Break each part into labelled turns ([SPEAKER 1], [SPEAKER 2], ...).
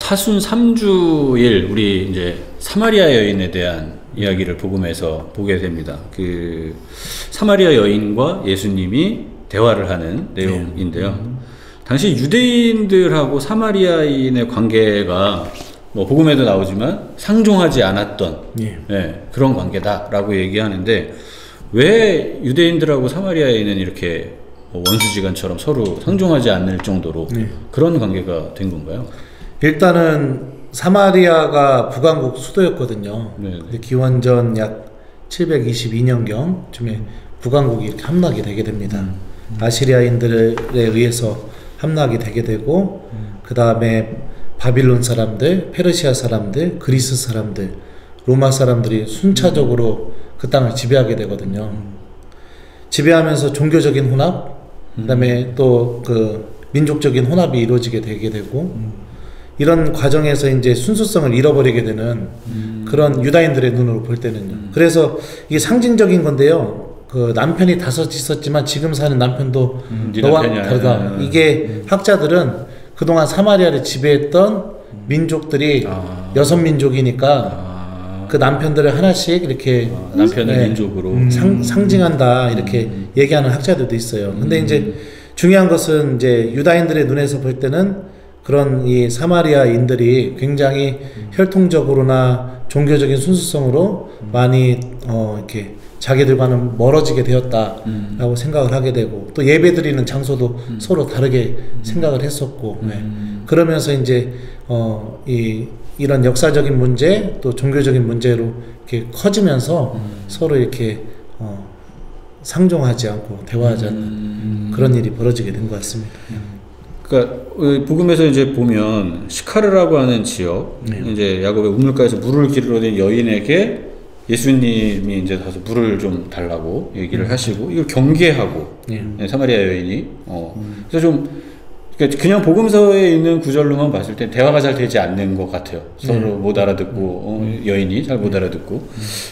[SPEAKER 1] 타순 3주일 우리 이제 사마리아 여인에 대한 이야기를 복음에서 보게 됩니다. 그 사마리아 여인과 예수님이 대화를 하는 내용인데요. 당시 유대인들하고 사마리아인의 관계가 뭐 복음에도 나오지만 상종하지 않았던 그런 관계다라고 얘기하는데, 왜 유대인들하고 사마리아인은 이렇게 원수지간처럼 서로 상종하지 않을 정도로 그런 관계가 된 건가요?
[SPEAKER 2] 일단은 사마리아가 북왕국 수도였거든요. 기원전 약 722년경쯤에 북왕국이 이렇게 함락이 되게 됩니다. 아시리아인들에 의해서 함락이 되게 되고, 그 다음에 바빌론 사람들, 페르시아 사람들, 그리스 사람들, 로마 사람들이 순차적으로 그 땅을 지배하게 되거든요. 지배하면서 종교적인 혼합, 그 다음에 또 그 민족적인 혼합이 이루어지게 되게 되고, 이런 과정에서 이제 순수성을 잃어버리게 되는 그런 유다인들의 눈으로 볼 때는요. 그래서 이게 상징적인 건데요. 그 남편이 다섯 있었지만 지금 사는 남편도 너와 다르다. 이게 학자들은 그동안 사마리아를 지배했던 민족들이 여섯 민족이니까 그 남편들을 하나씩 이렇게
[SPEAKER 1] 남편을 민족으로
[SPEAKER 2] 상징한다, 이렇게 얘기하는 학자들도 있어요. 근데 이제 중요한 것은 이제 유다인들의 눈에서 볼 때는 그런 이 사마리아인들이 굉장히 혈통적으로나 종교적인 순수성으로 많이 이렇게 자기들과는 멀어지게 되었다라고 생각을 하게 되고, 또 예배드리는 장소도 서로 다르게 생각을 했었고, 그러면서 이제 이런 역사적인 문제, 또 종교적인 문제로 이렇게 커지면서 서로 이렇게 상종하지 않고 대화하지 않는 그런 일이 벌어지게 된 것 같습니다.
[SPEAKER 1] 그러니까 복음에서 이제 보면 시카르라고 하는 지역, 이제 야곱의 우물가에서 물을 기르러 된 여인에게 예수님이 이제 가서 물을 좀 달라고 얘기를 하시고, 이걸 경계하고 사마리아 여인이 그래서 좀 그냥 복음서에 있는 구절로만 봤을 때 대화가 잘 되지 않는 것 같아요. 서로 못 알아듣고 여인이 잘 못 알아듣고,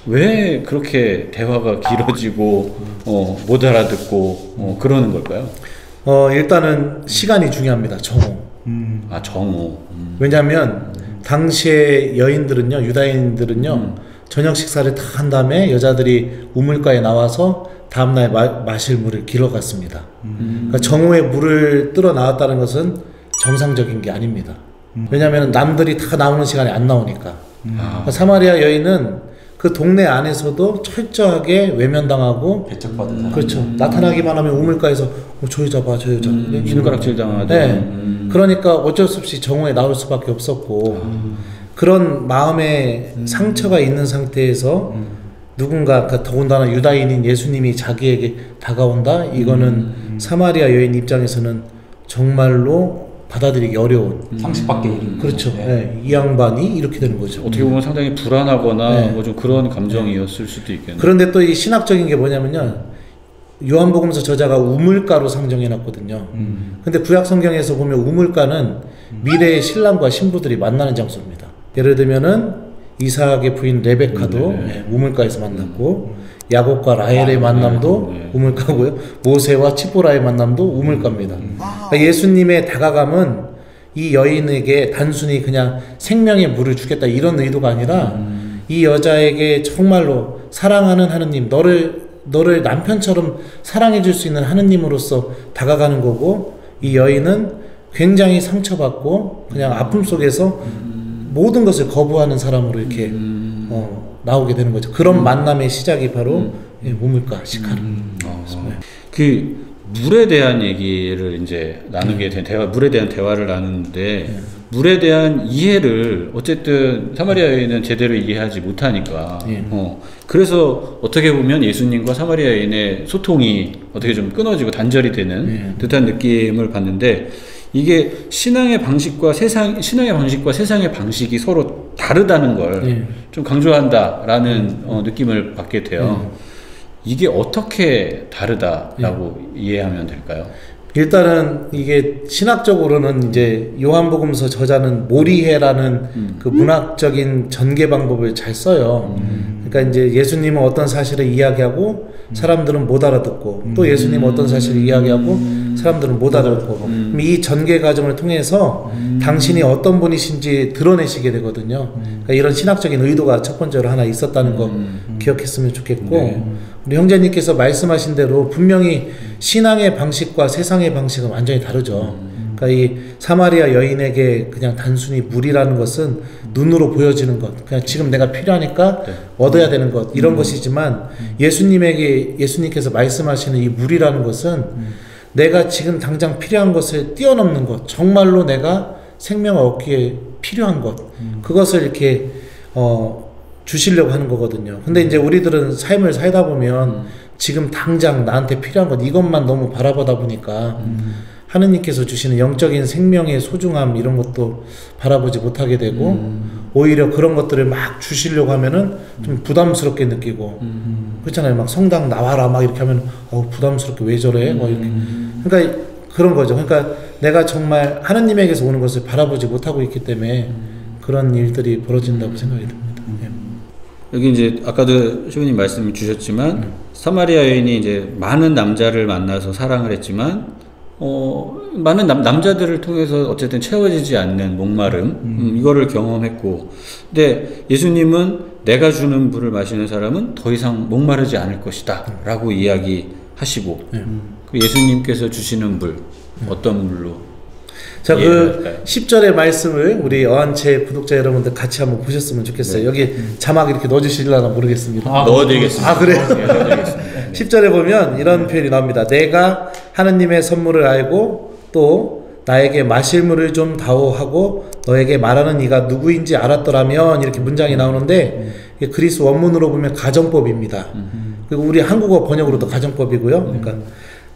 [SPEAKER 1] 왜 그렇게 대화가 길어지고 못 알아듣고 그러는 걸까요?
[SPEAKER 2] 일단은 시간이 중요합니다. 정오.
[SPEAKER 1] 정오.
[SPEAKER 2] 왜냐하면 당시의 여인들은요, 유다인들은요, 저녁 식사를 다 한 다음에 여자들이 우물가에 나와서 다음날 마실 물을 길어갔습니다. 그러니까 정오에 물을 뜰어 나왔다는 것은 정상적인 게 아닙니다. 왜냐하면 남들이 다 나오는 시간에 안 나오니까. 그러니까 사마리아 여인은 그 동네 안에서도 철저하게 외면당하고
[SPEAKER 3] 배척받은 사람.
[SPEAKER 2] 그렇죠. 나타나기만 하면 우물가에서 저 여자 봐, 저 여자.
[SPEAKER 1] 손가락질 당하죠.
[SPEAKER 2] 그러니까 어쩔 수 없이 정오에 나올 수밖에 없었고, 그런 마음의 상처가 있는 상태에서 누군가, 더군다나 유다인인 예수님이 자기에게 다가온다? 이거는 사마리아 여인 입장에서는 정말로 받아들이기 어려운
[SPEAKER 3] 상식 밖의 일인
[SPEAKER 2] 그렇죠. 이 양반이 이렇게 되는 거죠.
[SPEAKER 1] 어떻게 보면 상당히 불안하거나 뭐 좀 그런 감정이었을 수도 있겠네요.
[SPEAKER 2] 그런데 또 이 신학적인 게 뭐냐면요, 요한복음서 저자가 우물가로 상정해놨거든요. 근데 구약 성경에서 보면 우물가는 미래의 신랑과 신부들이 만나는 장소입니다. 예를 들면은 이삭의 부인 레베카도 우물가에서 만났고, 야곱과 라헬의 만남도 우물가고요, 모세와 치포라의 만남도 우물가입니다. 그러니까 예수님의 다가감은 이 여인에게 단순히 그냥 생명의 물을 주겠다 이런 의도가 아니라 이 여자에게 정말로 사랑하는 하느님, 너를 남편처럼 사랑해 줄 수 있는 하느님으로서 다가가는 거고, 이 여인은 굉장히 상처받고 그냥 아픔 속에서 모든 것을 거부하는 사람으로 이렇게 나오게 되는 거죠. 그런 만남의 시작이 바로 우물가 시카르.
[SPEAKER 1] 그 물에 대한 얘기를 이제 나누게 된 물에 대한 대화를 나누는데, 물에 대한 이해를 어쨌든 사마리아 여인은 제대로 이해하지 못하니까 그래서 어떻게 보면 예수님과 사마리아 여인의 소통이 어떻게 좀 끊어지고 단절이 되는 듯한 느낌을 받는데, 이게 신앙의 방식과 세상의 방식이 서로 다르다는 걸 좀 강조한다라는 느낌을 받게 돼요. 이게 어떻게 다르다라고 이해하면 될까요?
[SPEAKER 2] 일단은 이게 신학적으로는 이제 요한복음서 저자는 모리해라는 그 문학적인 전개 방법을 잘 써요. 그러니까 이제 예수님은 어떤 사실을 이야기하고 사람들은 못 알아듣고 또 예수님 어떤 사실을 이야기하고 사람들은 못 알아듣고 그럼 이 전개 과정을 통해서 당신이 어떤 분이신지 드러내시게 되거든요. 그러니까 이런 신학적인 의도가 첫 번째로 하나 있었다는 거 기억했으면 좋겠고 우리 형제님께서 말씀하신 대로 분명히 신앙의 방식과 세상의 방식은 완전히 다르죠. 그러니까 이 사마리아 여인에게 그냥 단순히 물이라는 것은 눈으로 보여지는 것, 그냥 지금 내가 필요하니까 얻어야 되는 것 이런 것이지만 예수님께서 말씀하시는 이 물이라는 것은 내가 지금 당장 필요한 것을 뛰어넘는 것, 정말로 내가 생명을 얻기에 필요한 것, 그것을 이렇게 주시려고 하는 거거든요. 근데 이제 우리들은 삶을 살다 보면 지금 당장 나한테 필요한 것 이것만 너무 바라보다 보니까 하느님께서 주시는 영적인 생명의 소중함 이런 것도 바라보지 못하게 되고 오히려 그런 것들을 막 주시려고 하면은 좀 부담스럽게 느끼고 그렇잖아요. 막 성당 나와라 막 이렇게 하면 부담스럽게 왜 저래? 뭐 이렇게. 그러니까 그런 거죠. 그러니까 내가 정말 하느님에게서 오는 것을 바라보지 못하고 있기 때문에 그런 일들이 벌어진다고 생각이 듭니다.
[SPEAKER 1] 여기 이제 아까도 시부님 말씀 주셨지만 사마리아 여인이 이제 많은 남자를 만나서 사랑을 했지만 많은 남자들을 통해서 어쨌든 채워지지 않는 목마름 이거를 경험했고 근데 예수님은 내가 주는 물을 마시는 사람은 더 이상 목마르지 않을 것이다 라고 이야기하시고 그 예수님께서 주시는 물 어떤 물로
[SPEAKER 2] 자, 그 10절의 말씀을 우리 어한채 구독자 여러분들 같이 한번 보셨으면 좋겠어요. 여기 자막 이렇게 넣어주실려나 모르겠습니다.
[SPEAKER 1] 넣어드리겠습니다.
[SPEAKER 2] 그래요? 10절에 보면 이런 표현이 나옵니다. 내가 하느님의 선물을 알고 또 나에게 마실 물을 좀 다오하고 너에게 말하는 이가 누구인지 알았더라면 이렇게 문장이 나오는데 그리스 원문으로 보면 가정법입니다. 그리고 우리 한국어 번역으로도 가정법이고요. 그러니까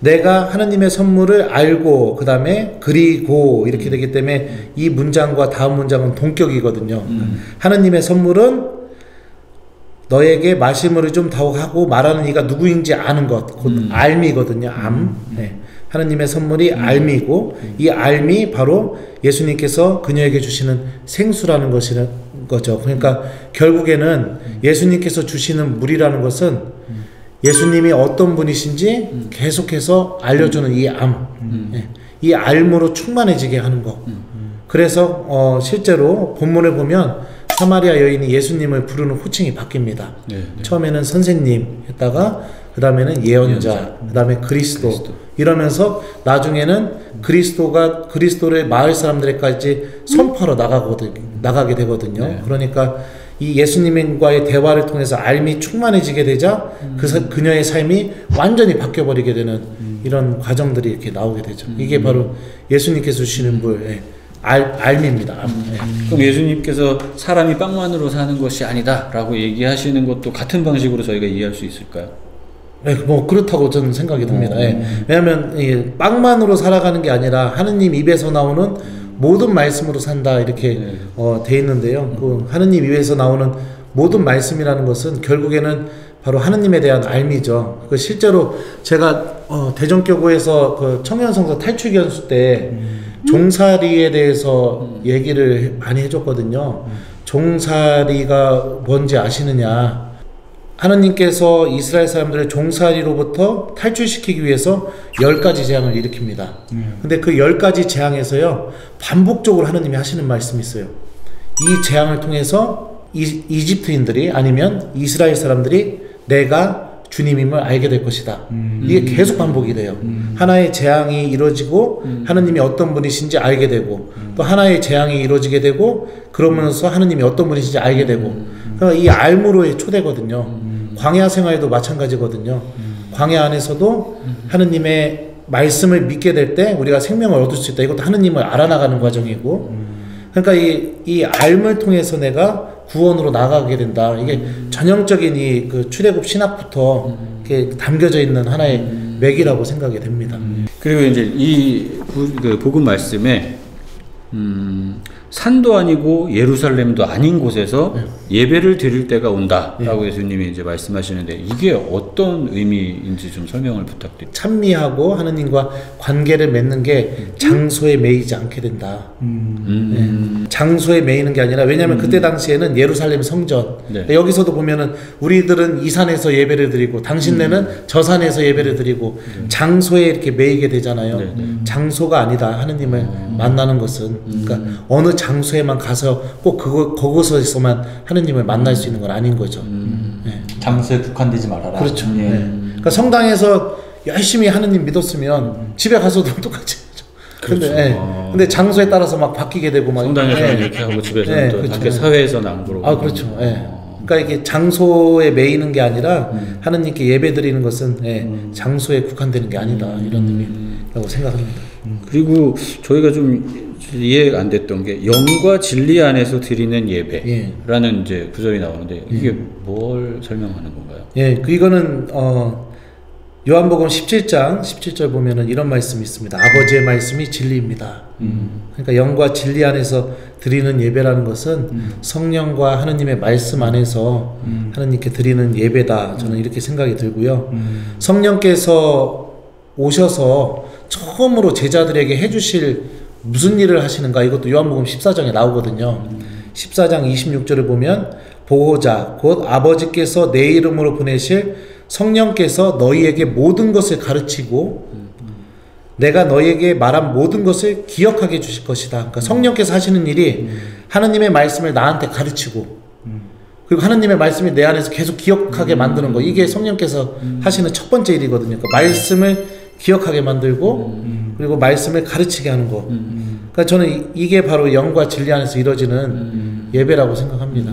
[SPEAKER 2] 내가 하느님의 선물을 알고 그 다음에 그리고 이렇게 되기 때문에 이 문장과 다음 문장은 동격이거든요. 하느님의 선물은 너에게 마실 물을 좀 다오하고 말하는 이가 누구인지 아는 것, 곧 알미거든요. 네. 하느님의 선물이 알미고 이 알미 바로 예수님께서 그녀에게 주시는 생수라는 거죠. 그러니까 결국에는 예수님께서 주시는 물이라는 것은 예수님이 어떤 분이신지 계속해서 알려주는 이 이 알무로 충만해지게 하는 거. 그래서 실제로 본문을 보면 사마리아 여인이 예수님을 부르는 호칭이 바뀝니다. 처음에는 선생님 했다가 그 다음에는 예언자, 그 다음에 그리스도 이러면서 나중에는 그리스도를 마을 사람들에까지 선포하러 나가게 되거든요. 그러니까 이 예수님과의 대화를 통해서 알미 충만해지게 되자 그녀의 삶이 완전히 바뀌어버리게 되는 이런 과정들이 이렇게 나오게 되죠. 이게 바로 예수님께서 주시는 물, 알미입니다.
[SPEAKER 1] 그럼 예수님께서 사람이 빵만으로 사는 것이 아니다 라고 얘기하시는 것도 같은 방식으로 저희가 이해할 수 있을까요?
[SPEAKER 2] 네, 뭐 그렇다고 저는 생각이 듭니다. 왜냐하면 빵만으로 살아가는 게 아니라 하느님 입에서 나오는 모든 말씀으로 산다 이렇게 돼 있는데요. 그 하느님 입에서 나오는 모든 말씀이라는 것은 결국에는 바로 하느님에 대한 알미죠. 그 실제로 제가 대전교구에서 그 청년성서 탈출견수 때 종살이에 대해서 얘기를 많이 해줬거든요. 종살이가 뭔지 아시느냐? 하느님께서 이스라엘 사람들을 종살이로부터 탈출시키기 위해서 10가지 재앙을 일으킵니다. 근데 그 10가지 재앙에서요 반복적으로 하느님이 하시는 말씀이 있어요. 이 재앙을 통해서 이집트인들이 아니면 이스라엘 사람들이 내가 주님임을 알게 될 것이다. 이게 계속 반복이 돼요. 하나의 재앙이 이루어지고 하느님이 어떤 분이신지 알게 되고 또 하나의 재앙이 이루어지게 되고 그러면서 하느님이 어떤 분이신지 알게 되고 그러니까 이 알무로의 초대거든요. 광야 생활도 마찬가지거든요. 광야 안에서도 하느님의 말씀을 믿게 될 때 우리가 생명을 얻을 수 있다. 이것도 하느님을 알아나가는 과정이고 그러니까 이 알을 통해서 내가 구원으로 나가게 된다. 이게 전형적인 이 그 출애굽 신학부터 이렇게 담겨져 있는 하나의 맥이라고 생각이 됩니다.
[SPEAKER 1] 그리고 이제 이 그 복음 말씀에 산도 아니고 예루살렘도 아닌 곳에서 예배를 드릴 때가 온다라고 예수님이 이제 말씀하시는데 이게 어떤 의미인지 좀 설명을 부탁드립니다.
[SPEAKER 2] 찬미하고 하느님과 관계를 맺는 게 장소에 매이지 않게 된다. 장소에 매이는 게 아니라 왜냐하면 그때 당시에는 예루살렘 성전 여기서도 보면은 우리들은 이 산에서 예배를 드리고 당신네는 저 산에서 예배를 드리고 장소에 이렇게 매이게 되잖아요. 장소가 아니다. 하느님을 만나는 것은 그러니까 어느 장소에만 가서 꼭 그곳에서만 하느님을 만날 수 있는 건 아닌 거죠.
[SPEAKER 3] 장소에 국한되지 말아라.
[SPEAKER 2] 그렇죠. 그러니까 성당에서 열심히 하느님 믿었으면 집에 가서도 똑같이 하죠.
[SPEAKER 1] 그렇죠.
[SPEAKER 2] 근데 장소에 따라서 막 바뀌게 되고 막
[SPEAKER 1] 성당에서는 이렇게 하고 집에서는 또
[SPEAKER 2] 그렇죠.
[SPEAKER 1] 밖에 사회에서는 안 그러고.
[SPEAKER 2] 그렇죠. 그러니까 이게 장소에 매이는 게 아니라 하느님께 예배드리는 것은 장소에 국한되는 게 아니다 이런 의미라고 생각합니다.
[SPEAKER 1] 그리고 저희가 좀 이해가 안 됐던 게 영과 진리 안에서 드리는 예배라는 이제 구절이 나오는데 이게 뭘 설명하는 건가요?
[SPEAKER 2] 이거는 요한복음 17장 17절 보면은 이런 말씀이 있습니다. 아버지의 말씀이 진리입니다. 그러니까 영과 진리 안에서 드리는 예배라는 것은 성령과 하느님의 말씀 안에서 하느님께 드리는 예배다. 저는 이렇게 생각이 들고요. 성령께서 오셔서 처음으로 제자들에게 해주실 무슨 일을 하시는가 이것도 요한복음 14장에 나오거든요. 14장 26절을 보면 보호자 곧 아버지께서 내 이름으로 보내실 성령께서 너희에게 모든 것을 가르치고 내가 너희에게 말한 모든 것을 기억하게 해주실 것이다. 그러니까 성령께서 하시는 일이 하느님의 말씀을 나한테 가르치고 그리고 하느님의 말씀이 내 안에서 계속 기억하게 만드는 거 이게 성령께서 하시는 첫 번째 일이거든요. 그러니까 말씀을 기억하게 만들고 그리고 말씀을 가르치게 하는 거. 그러니까 저는 이게 바로 영과 진리 안에서 이루어지는 예배라고 생각합니다.